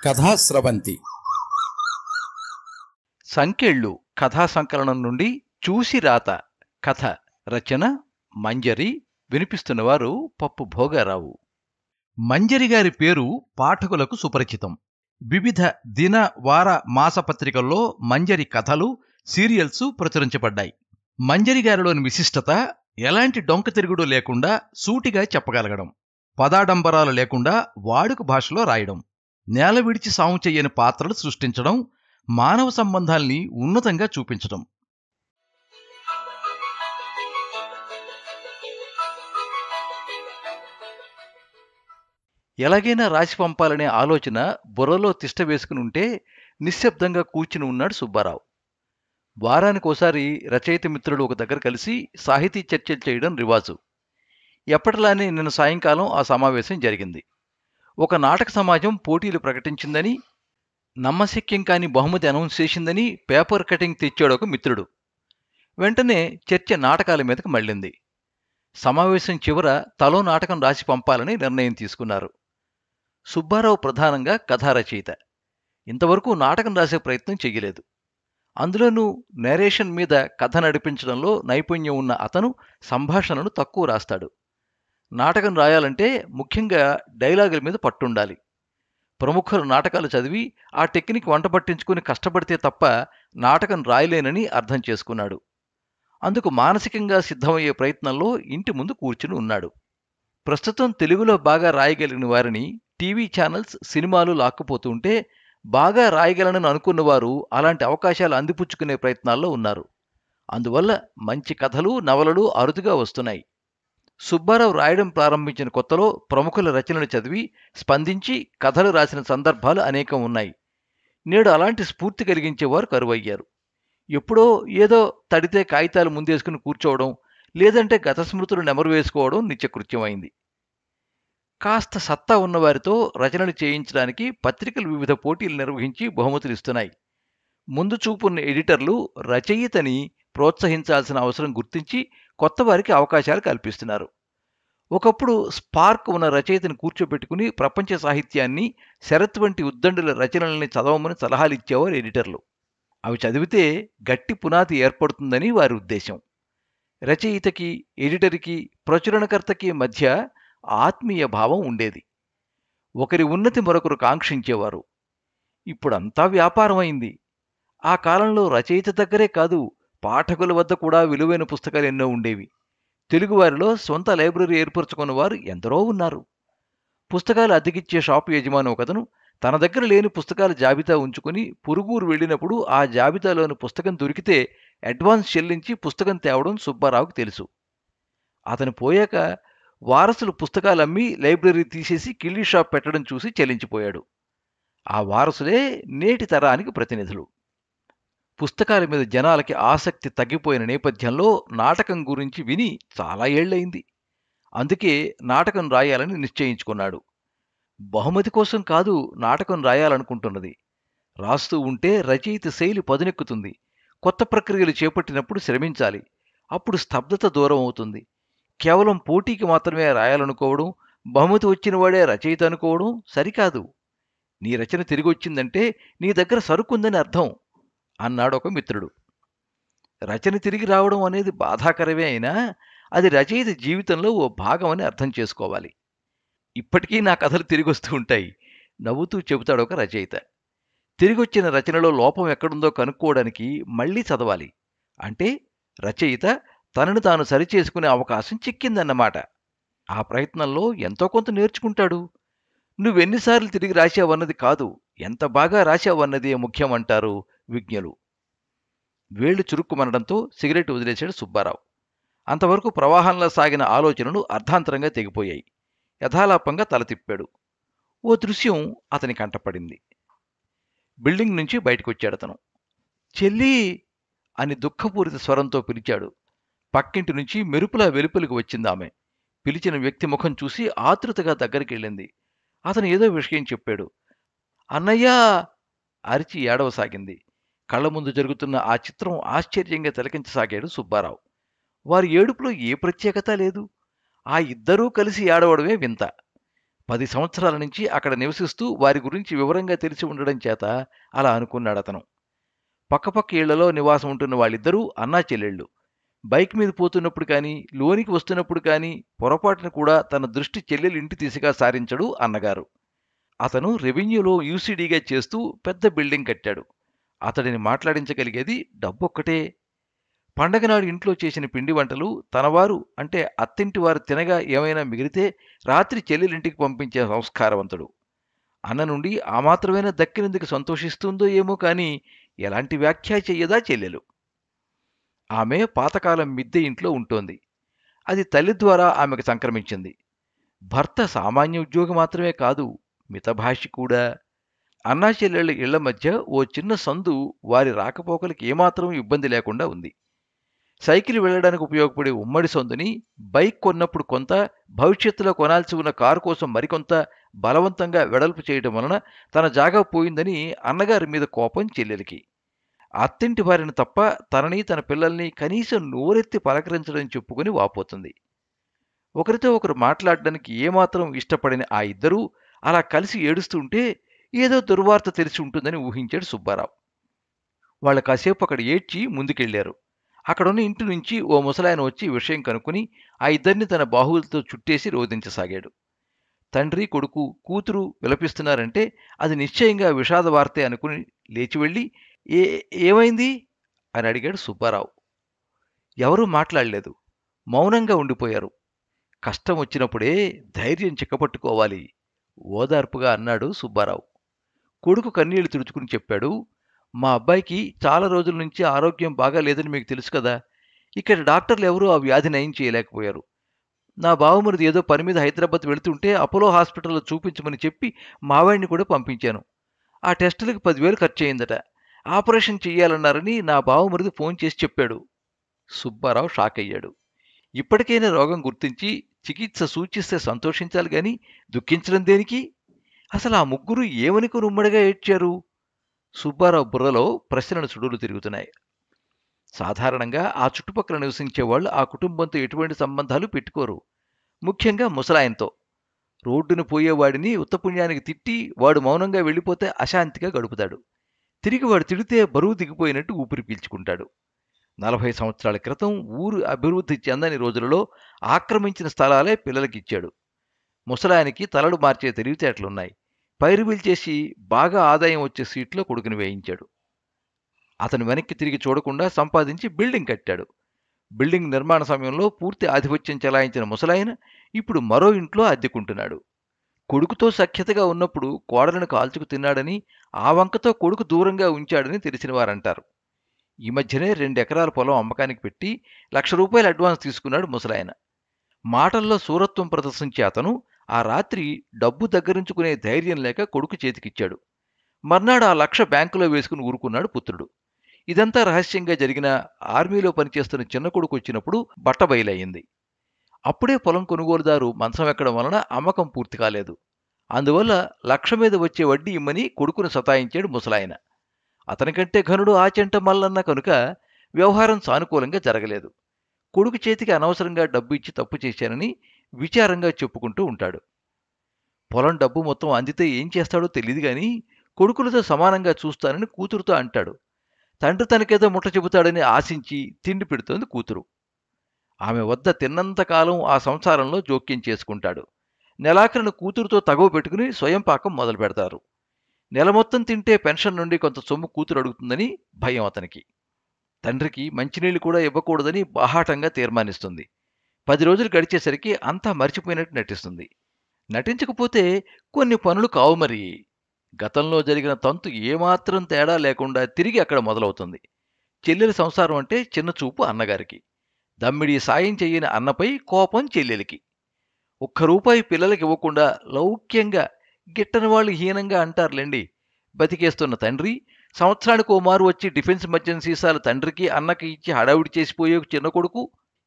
కథాస్రవంతి సంకెళ్ళు కథా సంకలనం నుండి చూసి రాత కథ రచన మంజరి. వినిపిస్తున్నవారు పప్పు భోగారావు. మంజరి గారి పేరు పాఠకులకు సుపరిచితం. వివిధ దిన వార మాసపత్రికల్లో మంజరి కథలు, సీరియల్స్ ప్రచురించబడ్డాయి. మంజరి గారిలోని విశిష్టత ఎలాంటి డొంక తిరుగుడు లేకుండా సూటిగా చెప్పగలగడం, పదాడంబరాలు లేకుండా వాడుక భాషలో రాయడం, నేల విడిచి సాము చెయ్యని పాత్రలు సృష్టించడం, మానవ సంబంధాల్ని ఉన్నతంగా చూపించడం. ఎలాగైనా రాసి పంపాలనే ఆలోచన బుర్రలో తిష్ట వేసుకుని ఉంటే నిశ్శబ్దంగా కూర్చుని ఉన్నాడు సుబ్బారావు. వారానికోసారి రచయిత మిత్రుడు ఒక దగ్గర కలిసి సాహితీ చర్చలు చేయడం రివాజు. ఎప్పటిలానే నిన్న సాయంకాలం ఆ సమావేశం జరిగింది. ఒక నాటక సమాజం పోటీలు ప్రకటించిందని, నమ్మశక్యం కాని బహుమతి అనౌన్స్ చేసిందని పేపర్ కటింగ్ తెచ్చాడు ఒక మిత్రుడు. వెంటనే చర్చ నాటకాల మీదకు మళ్ళింది. సమావేశం చివర తలో నాటకం రాసి పంపాలని నిర్ణయం తీసుకున్నారు. సుబ్బారావు ప్రధానంగా కథా రచయిత. ఇంతవరకు నాటకం రాసే ప్రయత్నం చెయ్యలేదు. అందులోనూ నేరేషన్ మీద కథ నడిపించడంలో నైపుణ్యం ఉన్న అతను సంభాషణను తక్కువ రాస్తాడు. నాటకం రాయాలంటే ముఖ్యంగా డైలాగుల మీద పట్టుండాలి. ప్రముఖుల నాటకాలు చదివి ఆ టెక్నిక్ వంట పట్టించుకుని కష్టపడితే తప్ప నాటకం రాయలేనని అర్థం చేసుకున్నాడు. అందుకు మానసికంగా సిద్ధమయ్యే ప్రయత్నంలో ఇంటి ముందు కూర్చుని ఉన్నాడు. ప్రస్తుతం తెలుగులో బాగా రాయగలిగిన వారిని టీవీ ఛానల్స్, సినిమాలు లాక్కుపోతుంటే బాగా రాయగలనని అనుకున్నవారు అలాంటి అవకాశాలు అందిపుచ్చుకునే ప్రయత్నాల్లో ఉన్నారు. అందువల్ల మంచి కథలు, నవలలు అరుదుగా వస్తున్నాయి. సుబ్బారావు రాయడం ప్రారంభించిన కొత్తలో ప్రముఖుల రచనలు చదివి స్పందించి కథలు రాసిన సందర్భాలు అనేకం ఉన్నాయి. నేడు అలాంటి స్ఫూర్తి కలిగించేవారు కరువయ్యారు. ఎప్పుడో ఏదో తడితే కాగితాలు ముందేసుకుని కూర్చోవడం, లేదంటే గత స్మృతులు నెమరు వేసుకోవడం నిత్యకృత్యమైంది. కాస్త సత్తా ఉన్నవారితో రచనలు చేయించడానికి పత్రికలు వివిధ పోటీలు నిర్వహించి బహుమతులు ఇస్తున్నాయి. ముందు చూపున్న ఎడిటర్లు రచయితని ప్రోత్సహించాల్సిన అవసరం గుర్తించి కొత్త వారికి అవకాశాలు కల్పిస్తున్నారు. ఒకప్పుడు స్పార్క్ ఉన్న రచయితని కూర్చోబెట్టుకుని ప్రపంచ సాహిత్యాన్ని, శరత్ వంటి ఉద్దండుల రచనల్ని చదవమని సలహాలు ఇచ్చేవారు ఎడిటర్లు. అవి చదివితే గట్టి పునాది ఏర్పడుతుందని వారి ఉద్దేశం. రచయితకి, ఎడిటర్కి, ప్రచురణకర్తకి మధ్య ఆత్మీయ భావం ఉండేది. ఒకరి ఉన్నతి మరొకరు కాంక్షించేవారు. ఇప్పుడంతా వ్యాపారమైంది. ఆ కాలంలో రచయిత దగ్గరే కాదు, పాఠకుల వద్ద కూడా విలువైన పుస్తకాలు ఎన్నో ఉండేవి. తెలుగువారిలో సొంత లైబ్రరీ ఏర్పరచుకున్న వారు ఎందరో ఉన్నారు. పుస్తకాలు అద్దెకిచ్చే షాపు యజమాని ఒకతను తన దగ్గర లేని పుస్తకాల జాబితా ఉంచుకుని పొరుగురు వెళ్ళినప్పుడు ఆ జాబితాలోని పుస్తకం దొరికితే అడ్వాన్స్ చెల్లించి పుస్తకం తేవడం సుబ్బారావుకు తెలుసు. అతను పోయాక వారసులు పుస్తకాలు అమ్మి లైబ్రరీ తీసేసి కిల్లీ షాప్ పెట్టడం చూసి చెల్లించిపోయాడు. ఆ వారసులే నేటి తరానికి ప్రతినిధులు. పుస్తకాల మీద జనాలకి ఆసక్తి తగ్గిపోయిన నేపథ్యంలో నాటకం గురించి విని చాలా ఏళ్లయింది. అందుకే నాటకం రాయాలని నిశ్చయించుకున్నాడు. బహుమతి కోసం కాదు నాటకం రాయాలనుకుంటున్నది. రాస్తూ ఉంటే రచయిత శైలి పదునెక్కుతుంది. కొత్త ప్రక్రియలు చేపట్టినప్పుడు శ్రమించాలి. అప్పుడు స్తబ్దత దూరం అవుతుంది. కేవలం పోటీకి మాత్రమే రాయాలనుకోవడం, బహుమతి వచ్చిన వాడే రచయిత అనుకోవడం సరికాదు. నీ రచన తిరిగొచ్చిందంటే నీ దగ్గర సరుకుందని అర్థం అన్నాడు ఒక మిత్రుడు. రచన తిరిగి రావడం అనేది బాధాకరమే అయినా అది రచయిత జీవితంలో ఓ భాగమని అర్థం చేసుకోవాలి. ఇప్పటికీ నా కథలు తిరిగొస్తూ ఉంటాయి నవ్వుతూ చెబుతాడు ఒక రచయిత. తిరిగొచ్చిన రచనలో లోపం ఎక్కడుందో కనుక్కోవడానికి మళ్లీ చదవాలి. అంటే రచయిత తనను తాను సరిచేసుకునే అవకాశం చిక్కిందన్నమాట. ఆ ప్రయత్నంలో ఎంతో కొంత నేర్చుకుంటాడు. నువ్వెన్నిసార్లు తిరిగి రాశావన్నది కాదు, ఎంత బాగా రాశావన్నదే ముఖ్యమంటారు విజ్ఞులు. వేళ్లు చురుక్కుమనడంతో సిగరెట్ వదిలేశాడు సుబ్బారావు. అంతవరకు ప్రవాహంలో సాగిన ఆలోచనలు అర్ధాంతరంగా తెగిపోయాయి. యథాలాపంగా తల తిప్పాడు. ఓ దృశ్యం అతని కంటపడింది. బిల్డింగ్ నుంచి బయటకొచ్చాడతను. చెల్లీ అని దుఃఖపూరిత స్వరంతో పిలిచాడు. పక్కింటి నుంచి మెరుపులా వెలుపలికి వచ్చిందామె. పిలిచిన వ్యక్తి ముఖం చూసి ఆతృతగా దగ్గరికెళ్ళింది. అతను ఏదో విషయం చెప్పాడు. అన్నయ్యా అరిచి ఏడవసాగింది. కళ్ల ముందు జరుగుతున్న ఆ చిత్రం ఆశ్చర్యంగా తిలకించసాగాడు సుబ్బారావు. వారి ఏడుపులో ఏ ప్రత్యేకత లేదు. ఆ ఇద్దరూ కలిసి ఏడవడమే వింత. 10 సంవత్సరాల నుంచి అక్కడ నివసిస్తూ వారి గురించి వివరంగా తెలిసి ఉండడం చేత అలా అనుకున్నాడతను. పక్కపక్క ఇళ్లలో నివాసం ఉంటున్న వాళ్ళిద్దరూ అన్నా చెల్లెళ్ళు. బైక్ మీద పోతున్నప్పుడు కానీ, లోనికి వస్తున్నప్పుడు కానీ పొరపాటున కూడా తన దృష్టి చెల్లెలి ఇంటి దిశగా సారించడు అన్నగారు. అతను రెవెన్యూలో యూసీడీగా చేస్తూ పెద్ద బిల్డింగ్ కట్టాడు. అతడిని మాట్లాడించగలిగేది డబ్బొక్కటే. పండగనాడు ఇంట్లో చేసిన పిండి వంటలు తనవారు అంటే అత్తింటి వారు తినగా ఏమైనా మిగిలితే రాత్రి చెల్లెలింటికి పంపించే సంస్కారవంతుడు. అన్న నుండి ఆ మాత్రమైనా దక్కినందుకు సంతోషిస్తుందో ఏమో కానీ ఎలాంటి వ్యాఖ్య చెయ్యదా చెల్లెలు. ఆమె పాతకాలం మిద్దె ఇంట్లో ఉంటోంది. అది తల్లి ద్వారా ఆమెకు సంక్రమించింది. భర్త సామాన్య ఉద్యోగి మాత్రమే కాదు, మితభాషి కూడా. అన్నా చెల్లెళ్ళ ఇళ్ల మధ్య ఓ చిన్న సందు వారి రాకపోకలకి ఏమాత్రం ఇబ్బంది లేకుండా ఉంది. సైకిల్ వెళ్ళడానికి ఉపయోగపడే ఉమ్మడి సందుని బైక్ కొన్నప్పుడు కొంత, భవిష్యత్తులో కొనాల్సి ఉన్న కారు కోసం మరికొంత బలవంతంగా వెడల్పు చేయడం వలన తన జాగా పోయిందని అన్నగారి మీద కోపం చెల్లెలికి. అత్తింటి వారిని తప్ప తనని తన పిల్లల్ని కనీసం నోరెత్తి పలకరించడం చెప్పుకుని వాపోతుంది. ఒకరితో ఒకరు మాట్లాడడానికి ఏమాత్రం ఇష్టపడిన ఆ ఇద్దరూ అలా కలిసి ఏడుస్తుంటే ఏదో దుర్వార్త తెలిసి ఉంటుందని ఊహించాడు సుబ్బారావు. వాళ్ళు కాసేపు అక్కడ ఏడ్చి ముందుకెళ్లారు. అక్కడున్న ఇంటి నుంచి ఓ ముసలాయన వచ్చి విషయం కనుక్కుని ఆ ఇద్దరిని తన బాహువులతో చుట్టేసి రోదించసాగాడు. తండ్రి కొడుకు కూతురు విలపిస్తున్నారంటే అది నిశ్చయంగా విషాద వార్తే అనుకుని లేచి వెళ్ళి ఏ ఏమైంది అని అడిగాడు సుబ్బారావు. ఎవరూ మాట్లాడలేదు. మౌనంగా ఉండిపోయారు. కష్టం వచ్చినప్పుడే ధైర్యం చిక్కపట్టుకోవాలి ఓదార్పుగా అన్నాడు సుబ్బారావు. కొడుకు కన్నీళ్లు తుడుచుకుని చెప్పాడు, మా అబ్బాయికి చాలా రోజుల నుంచి ఆరోగ్యం బాగా లేదని మీకు తెలుసు కదా. ఇక్కడ డాక్టర్లు ఎవరూ ఆ వ్యాధి నయం చేయలేకపోయారు. నా బావమరిది ఏదో పని మీద హైదరాబాద్ వెళుతుంటే అపోలో హాస్పిటల్లో చూపించమని చెప్పి మావాడిని కూడా పంపించాను. ఆ టెస్టులకు 10,000 ఖర్చు అయిందట. ఆపరేషన్ చెయ్యాలన్నారని నా బావమరిది ఫోన్ చేసి చెప్పాడు. సుబ్బారావు షాక్ అయ్యాడు. ఇప్పటికైనా రోగం గుర్తించి చికిత్స సూచిస్తే సంతోషించాలి గాని దుఃఖించడం దేనికి? అసలు ఆ ముగ్గురు ఏమనుకుని ఉమ్మడిగా ఏడ్చారు? సుబ్బారావు బుర్రలో ప్రశ్నల సుడులు తిరుగుతున్నాయి. సాధారణంగా ఆ చుట్టుపక్కల నివసించే వాళ్ళు ఆ కుటుంబంతో ఎటువంటి సంబంధాలు పెట్టుకోరు. ముఖ్యంగా ముసలాయనతో. రోడ్డున పోయేవాడిని ఉత్తపుణ్యానికి తిట్టి వాడు మౌనంగా వెళ్ళిపోతే అశాంతిగా గడుపుతాడు. తిరిగి వాడు తిడితే బరువు దిగిపోయినట్టు ఊపిరి పీల్చుకుంటాడు. 40 సంవత్సరాల క్రితం ఊరు అభివృద్ధి చెందని రోజులలో ఆక్రమించిన స్థలాలే పిల్లలకిచ్చాడు. ముసలాయనికి తలలు మార్చే తెలివితేటలున్నాయి. పైరువీలు చేసి బాగా ఆదాయం వచ్చే సీట్లో కొడుకుని వేయించాడు. అతను వెనక్కి తిరిగి చూడకుండా సంపాదించి బిల్డింగ్ కట్టాడు. బిల్డింగ్ నిర్మాణ సమయంలో పూర్తి ఆధిపత్యం చెలాయించిన ముసలాయన ఇప్పుడు మరో ఇంట్లో అద్దెకుంటున్నాడు. కొడుకుతో సఖ్యతగా ఉన్నప్పుడు కోడలను కాల్చుకు తిన్నాడని, ఆ వంకతో కొడుకు దూరంగా ఉంచాడని తెలిసిన వారంటారు. ఈ మధ్యనే 2 ఎకరాల పొలం అమ్మకానికి పెట్టి ₹1,00,000 అడ్వాన్స్ తీసుకున్నాడు ముసలాయన. మాటల్లో శూరత్వం ప్రదర్శించే అతను ఆ రాత్రి డబ్బు దగ్గరించుకునే ధైర్యం లేక కొడుకు చేతికిచ్చాడు. మర్నాడు ఆ 1,00,000 బ్యాంకులో వేసుకుని ఊరుకున్నాడు పుత్రుడు. ఇదంతా రహస్యంగా జరిగిన ఆర్మీలో పనిచేస్తున్న చిన్న కొడుకు వచ్చినప్పుడు బట్టబయలయ్యింది. అప్పుడే పొలం కొనుగోలుదారు మంచం ఎక్కడం వలన అమ్మకం పూర్తి కాలేదు. అందువల్ల 1,00,000 మీద వచ్చే వడ్డీ ఇమ్మని కొడుకును సతాయించాడు ముసలాయన. అతనికంటే ఘనుడు ఆచెంట మల్లన్న కనుక వ్యవహారం సానుకూలంగా జరగలేదు. కొడుకు చేతికి అనవసరంగా డబ్బు ఇచ్చి తప్పు చేశానని విచారంగా చెప్పుకుంటూ ఉంటాడు. పొలం డబ్బు మొత్తం అందితే ఏం చేస్తాడో తెలియదు గాని కొడుకులతో సమానంగా చూస్తానని కూతురుతో అంటాడు. తండ్రి తనకేదో ముట్ట చెబుతాడని ఆశించి తిండి పెడుతోంది కూతురు. ఆమె వద్ద తిన్నంతకాలం ఆ సంసారంలో జోక్యం చేసుకుంటాడు. నెలాఖరున కూతురుతో తగవ పెట్టుకుని స్వయం పాకం మొదలు పెడతారు. నెల మొత్తం తింటే పెన్షన్ నుండి కొంత సొమ్ము కూతురు అడుగుతుందని భయం అతనికి. తండ్రికి మంచినీళ్లు కూడా ఇవ్వకూడదని బాహాటంగా తీర్మానిస్తుంది. 10 రోజులు గడిచేసరికి అంతా మర్చిపోయినట్టు నటిస్తుంది. నటించకపోతే కొన్ని పనులు కావు మరి. గతంలో జరిగిన తంతు ఏమాత్రం తేడా లేకుండా తిరిగి అక్కడ మొదలవుతుంది. చెల్లెలి సంసారం అంటే చిన్నచూపు అన్నగారికి. దమ్మిడి సాయం చెయ్యని అన్నపై కోపం చెల్లెలికి. ₹1 పిల్లలకి ఇవ్వకుండా లౌక్యంగా గిట్టని వాళ్ళు హీనంగా అంటారులేండి. బతికేస్తున్న తండ్రి సంవత్సరానికి ఓ మారు వచ్చి డిఫెన్స్ మద్యం సీసాలు తండ్రికి అన్నకి ఇచ్చి హడావుడి చేసిపోయే చిన్న కొడుకు,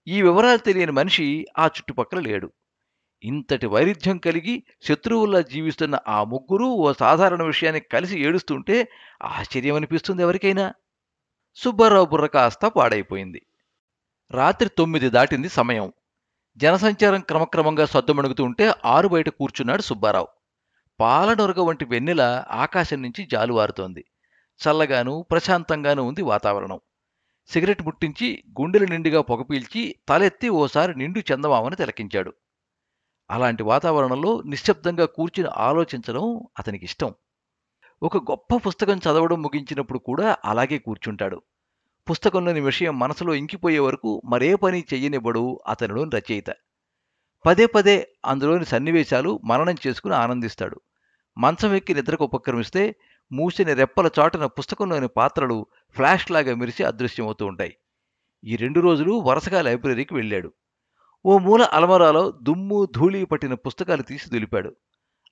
ఈ వివరాలు తెలియని మనిషి ఆ చుట్టుపక్కల లేడు. ఇంతటి వైరుధ్యం కలిగి శత్రువుల్లా జీవిస్తున్న ఆ ముగ్గురూ ఓ సాధారణ విషయానికి కలిసి ఏడుస్తుంటే ఆశ్చర్యమనిపిస్తుంది ఎవరికైనా. సుబ్బారావు బుర్ర కాస్త పాడైపోయింది. రాత్రి 9 దాటింది సమయం. జనసంచారం క్రమక్రమంగా సద్దుమణుగుతూ ఉంటే ఆరు బయట కూర్చున్నాడు సుబ్బారావు. పాలనొరగ వంటి వెన్నెల ఆకాశం నుంచి జాలువారుతోంది. చల్లగాను ప్రశాంతంగానూ ఉంది వాతావరణం. సిగరెట్ ముట్టించి గుండెల నిండుగా పొగ పీల్చి తలెత్తి ఓసారి నిండు చందమామని తిలకించాడు. అలాంటి వాతావరణంలో నిశ్శబ్దంగా కూర్చుని ఆలోచించడం అతనికిష్టం. ఒక గొప్ప పుస్తకం చదవడం ముగించినప్పుడు కూడా అలాగే కూర్చుంటాడు. పుస్తకంలోని విషయం మనసులో ఇంకిపోయే వరకు మరే పని చెయ్యనివ్వడు అతనిలోని రచయిత. పదే పదే అందులోని సన్నివేశాలు మననం చేసుకుని ఆనందిస్తాడు. మంచం ఎక్కి నిద్రకు ఉపక్రమిస్తే మూసిన రెప్పల చాటున పుస్తకంలోని పాత్రలు ఫ్లాష్లాగా మెరిసి అదృశ్యమవుతూ ఉంటాయి. ఈ 2 రోజులు వరుసగా లైబ్రరీకి వెళ్ళాడు. ఓ మూల అలమరాలో దుమ్ము ధూళి పట్టిన పుస్తకాలు తీసి దులిపాడు.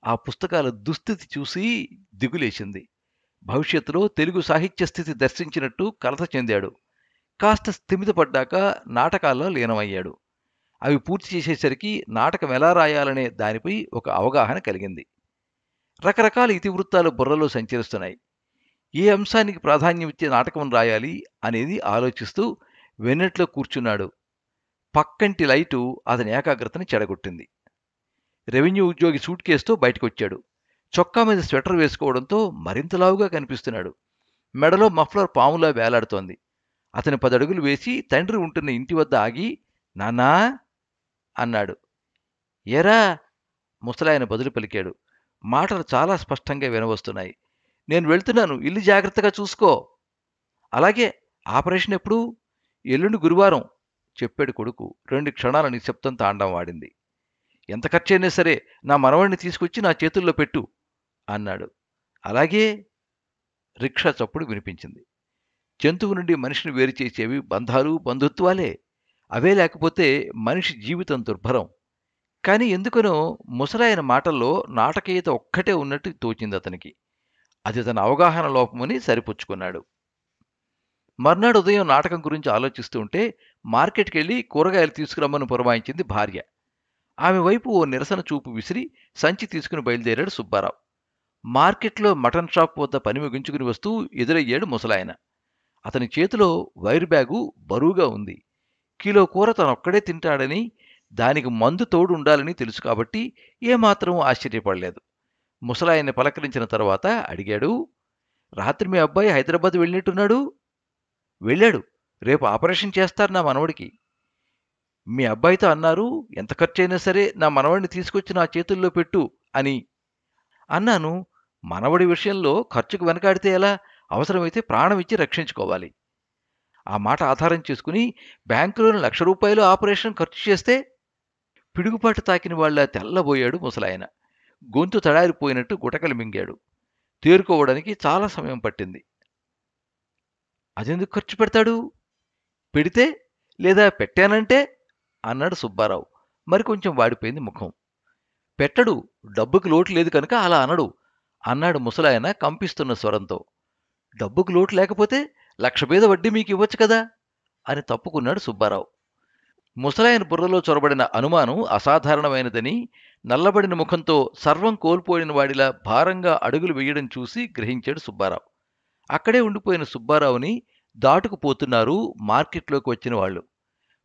ఆ పుస్తకాల దుస్థితి చూసి దిగులేసింది. భవిష్యత్తులో తెలుగు సాహిత్య స్థితి దర్శించినట్టు కలత చెందాడు. కాస్త స్థిమితపడ్డాక నాటకాల్లో లీనమయ్యాడు. అవి పూర్తి చేసేసరికి నాటకం ఎలా రాయాలనే దానిపై ఒక అవగాహన కలిగింది. రకరకాల ఇతివృత్తాలు బుర్రలో సంచరిస్తున్నాయి. ఏ అంశానికి ప్రాధాన్యమిచ్చే నాటకం రాయాలి అనేది ఆలోచిస్తూ వెన్నెట్లో కూర్చున్నాడు. పక్కంటి లైటు అతని ఏకాగ్రతని చెడగొట్టింది. రెవెన్యూ ఉద్యోగి సూట్ కేసుతో బయటకొచ్చాడు. చొక్కా మీద స్వెటర్ వేసుకోవడంతో మరింత లావుగా కనిపిస్తున్నాడు. మెడలో మఫ్లర్ పాములా వేలాడుతోంది. అతని 10 అడుగులు వేసి తండ్రి ఉంటున్న ఇంటి వద్ద ఆగి, నాన్నా అన్నాడు. ఏరా ముసలాయన బదులు పలికాడు. మాటలు చాలా స్పష్టంగా వినవస్తున్నాయి. నేను వెళ్తున్నాను, ఇల్లు జాగ్రత్తగా చూసుకో. అలాగే, ఆపరేషన్ ఎప్పుడు? ఎల్లుండి గురువారం చెప్పాడు కొడుకు. 2 క్షణాల నిశ్శబ్దం తాండం వాడింది. ఎంత ఖర్చైనా సరే నా మనవడిని తీసుకొచ్చి నా చేతుల్లో పెట్టు అన్నాడు. అలాగే. రిక్షా చప్పుడు వినిపించింది. జంతువు నుండి మనిషిని వేరు చేసేవి బంధాలు బంధుత్వాలే. అవే లేకపోతే మనిషి జీవితం దుర్భరం. కానీ ఎందుకనో ముసలాయన మాటల్లో నాటకీయత ఒక్కటే ఉన్నట్టు తోచింది అతనికి. అది తన అవగాహన లోపమని సరిపుచ్చుకున్నాడు. మర్నాడు ఉదయం నాటకం గురించి ఆలోచిస్తూ ఉంటే మార్కెట్కి వెళ్ళి కూరగాయలు తీసుకురమ్మని పురమాయించింది భార్య. ఆమె వైపు ఓ నిరసన చూపు విసిరి సంచి తీసుకుని బయలుదేరాడు సుబ్బారావు. మార్కెట్లో మటన్ షాప్ వద్ద పని ముగించుకుని వస్తూ ఎదురయ్యాడు ముసలాయన. అతని చేతిలో వైర్ బ్యాగు బరువుగా ఉంది. కిలో కూర తనొక్కడే తింటాడని, దానికి మందు తోడు ఉండాలని తెలుసు కాబట్టి ఏమాత్రం ఆశ్చర్యపడలేదు. ముసలాయన్ని పలకరించిన తర్వాత అడిగాడు, రాత్రి మీ అబ్బాయి హైదరాబాద్ వెళ్ళినట్టున్నాడు? వెళ్ళాడు. రేపు ఆపరేషన్ చేస్తారు నా మనవడికి. మీ అబ్బాయితో అన్నారు, ఎంత ఖర్చైనా సరే నా మనవడిని తీసుకొచ్చి నా చేతుల్లో పెట్టు అని. అన్నాను. మనవడి విషయంలో ఖర్చుకు వెనకాడితే ఎలా? అవసరమైతే ప్రాణం ఇచ్చి రక్షించుకోవాలి. ఆ మాట ఆధారం చేసుకుని బ్యాంకులోని ₹1,00,000 ఆపరేషన్ ఖర్చు చేస్తే? పిడుగుపాటు తాకిన వాళ్ళ తెల్లబోయాడు ముసలాయన. గొంతు తడారిపోయినట్టు గుటకలు మింగాడు. తేరుకోవడానికి చాలా సమయం పట్టింది. అదెందుకు ఖర్చు పెడతాడు? పెడితే లేదా పెట్టానంటే అన్నాడు సుబ్బారావు. మరికొంచెం వాడిపోయింది ముఖం. పెట్టడు, డబ్బుకి లోటు లేదు కనుక అలా అనడు అన్నాడు ముసలాయన కంపిస్తున్న స్వరంతో. డబ్బుకు లోటు లేకపోతే 1,00,000 మీద వడ్డీ మీకు ఇవ్వచ్చు కదా అని తప్పుకున్నాడు సుబ్బారావు. ముసలాయన బుర్రలో చొరబడిన అనుమానం అసాధారణమైనదని, నల్లబడిన ముఖంతో సర్వం కోల్పోయిన వాడిలా భారంగా అడుగులు వేయడం చూసి గ్రహించాడు సుబ్బారావు. అక్కడే ఉండిపోయిన సుబ్బారావుని దాటుకుపోతున్నారు మార్కెట్లోకి వచ్చిన వాళ్ళు.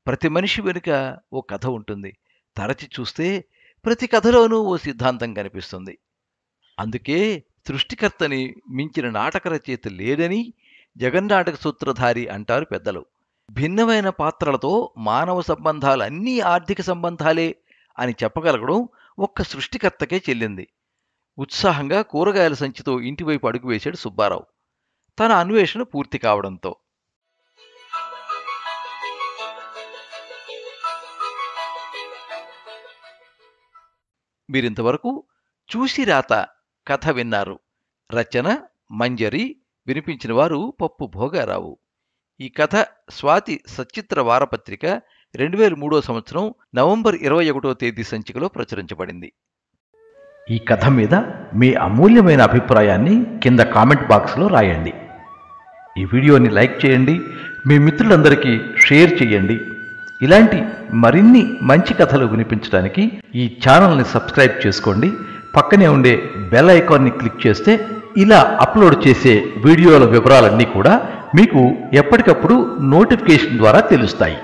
ప్రతి మనిషి వెనుక ఓ కథ ఉంటుంది. తరచి చూస్తే ప్రతి కథలోనూ ఓ సిద్ధాంతం కనిపిస్తుంది. అందుకే సృష్టికర్తని మించిన నాటక రచయిత లేడని జగన్నాటక సూత్రధారి అంటారు పెద్దలు. భిన్నమైన పాత్రలతో మానవ సంబంధాలు అన్నీ ఆర్థిక సంబంధాలే అని చెప్పగలగడం ఒక్క సృష్టికర్తకే చెల్లింది. ఉత్సాహంగా కూరగాయల సంచితో ఇంటివైపు అడుగు వేశాడు సుబ్బారావు. తన అన్వేషణ పూర్తి కావడంతో. మీరింతవరకు చూసి రాత కథ విన్నారు. రచన మంజరి. వినిపించిన వారు పప్పు భోగారావు. ఈ కథ స్వాతి సచిత్ర వారపత్రిక 2003 సంవత్సరం నవంబర్ 21వ తేదీ సంచికలో ప్రచురించబడింది. ఈ కథ మీద మీ అమూల్యమైన అభిప్రాయాన్ని కింద కామెంట్ బాక్స్లో రాయండి. ఈ వీడియోని లైక్ చేయండి, మీ మిత్రులందరికీ షేర్ చేయండి. ఇలాంటి మరిన్ని మంచి కథలు వినిపించడానికి ఈ ఛానల్ని సబ్స్క్రైబ్ చేసుకోండి. పక్కనే ఉండే బెల్ ఐకాన్ని క్లిక్ చేస్తే ఇలా అప్లోడ్ చేసే వీడియోల వివరాలన్నీ కూడా మీకు ఎప్పటికప్పుడు నోటిఫికేషన్ ద్వారా తెలుస్తాయి.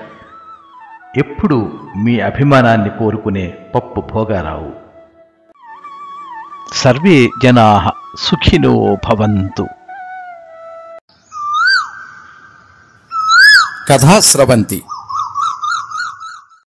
ఎప్పుడు మీ అభిమానాన్ని కోరుకునే పప్పు భోగారావు. సర్వే జనాః సుఖినో భవంతు. కథా స్రవంతి.